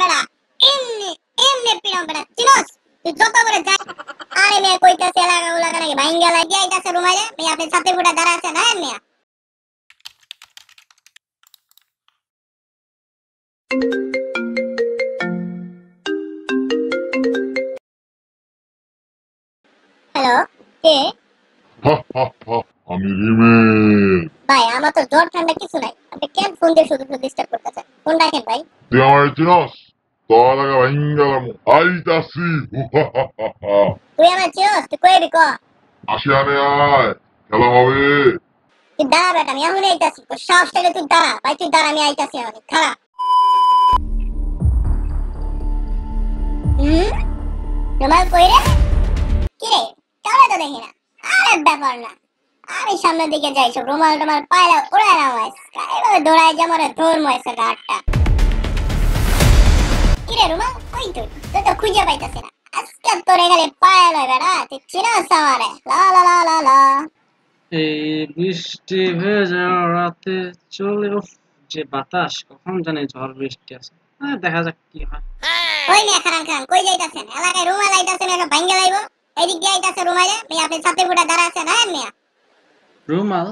বেড়া এমনি এমনি পিড়াম বেড়া চিনোস তুই যত করে যাই আরে মেয়ে কইতাছে এলাকা নাকি ভাঙ্গা লাগি আইতাছে রুমাইলে মেয়ে আপনি ছাতে ফুটা দাঁড়া আছে না মেয়ে হ্যালো কে আমি রিমেল। ভাই আমার তো জ্বর ঠান্ডা কিছু নাই আপনি কেন ফোন দিয়ে শুধু ডিস্টার্ব করতেছেন ফোন রাখেন ভাই তুই আমার চিনস? তোর লাগা ভাঙ্গালাম আইতাছি। তুই আমার চিনোস তুই কইবি ক আসি আনে আয়, খেলা হবে। তুই দাঁড়া বেটা আমি এমনি আইতাছি তোর সাহস থাকলে তুই দাঁড়া ভাই তুই দাঁড়া আমি আইতাছি আমি খারাপ রুমাল কই রে কি রে চলে তো দেখি না আরে ব্যাপার না আমি সামনের দিকে যাই সব রুমাল টুমাল পাইলা উড়াই না হয় এইভাবে দৌড়াই যে আমার ধর্ম আছে গাড়টা কি রে রুমাল কই তুই তো খুঁজে পাইতাছি না আজকে তোর এখানে পাইলা বেড়া তুই চিনোস আমারে লা লা লা লা লা এই বৃষ্টি ভেজা রাতে চলে যে বাতাস কখন জানি ঝড় বৃষ্টি আছে দেখা যাক কি হয় কই মিয়া খান কই যাইতাছেন এলাকায় রুমাল আইতাছেন একটা ভাঙ্গা লাইব এদিক দিয়ে আইতাছে রুমালে মিয়া আপনি ছাতে ফুটা দাঁড়া আছে না মিয়া রুমাল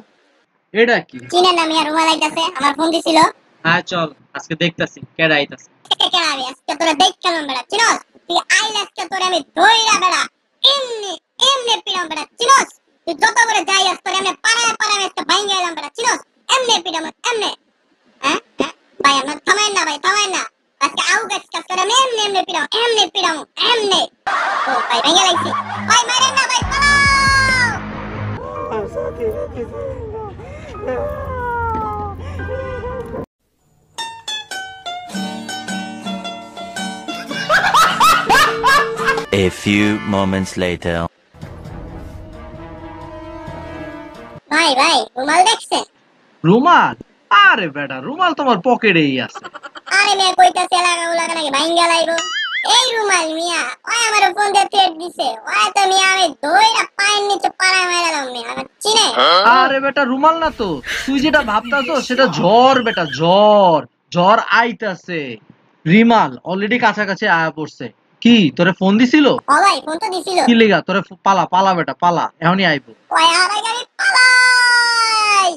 এটা কি চিনেন না মিয়া রুমাল আইতাছে আমার ফোন দিছিল হ্যাঁ চল আজকে দেখতাছি কেডা আইতাছে কেন আমি আজকে তোরে দেখলাম বেড়া চিনোস তুই আইলে আজকে তোরে আমি ধইরা বেড়া এমনি এমনি পিড়াম বেড়া চিনোস তুই যত করে যাই আজ তোরে আমি পাড়ায় আজকে ভাঙ্গা এলাম বেড়া চিনোস এমনি পিড়াম এমনি ভাই আমার থামাই না আজকে আউ গাছটা তোরে আমি এমনি পিড়াম এমনি ও ভাই ভাঙ্গা লাইছি ভাই মারেন না ভাই পালাও A few moments later. ভাই রুমাল দেখছেন রুমাল আরে বেটা রুমাল তোমার পকেটেই আছে আরে মেয়ে কইতাছে এলাকা নাকি ভাঙ্গা লাইবো এই রুমাল মিয়া ওই আমার ফোন দিয়ে থ্রেট দিছে ওই তো মিয়া আমি দইরা পায়ের নিচে পাড়ায় মাইরালাম মিয়া আমার চিনে আরে বেটা রুমাল না তো তুই যেটা ভাবতাছো সেটা জ্বর বেটা জ্বর আইতাছে রিমাল অলরেডি কাছাকাছি আয়া পড়ছে কি তোরে ফোন দিছিল ও ভাই ফোন তো দিছিল কি লিগা তোরে পালা বেটা পালা এখনই আইবো ওই আরে গাড়ি পালাই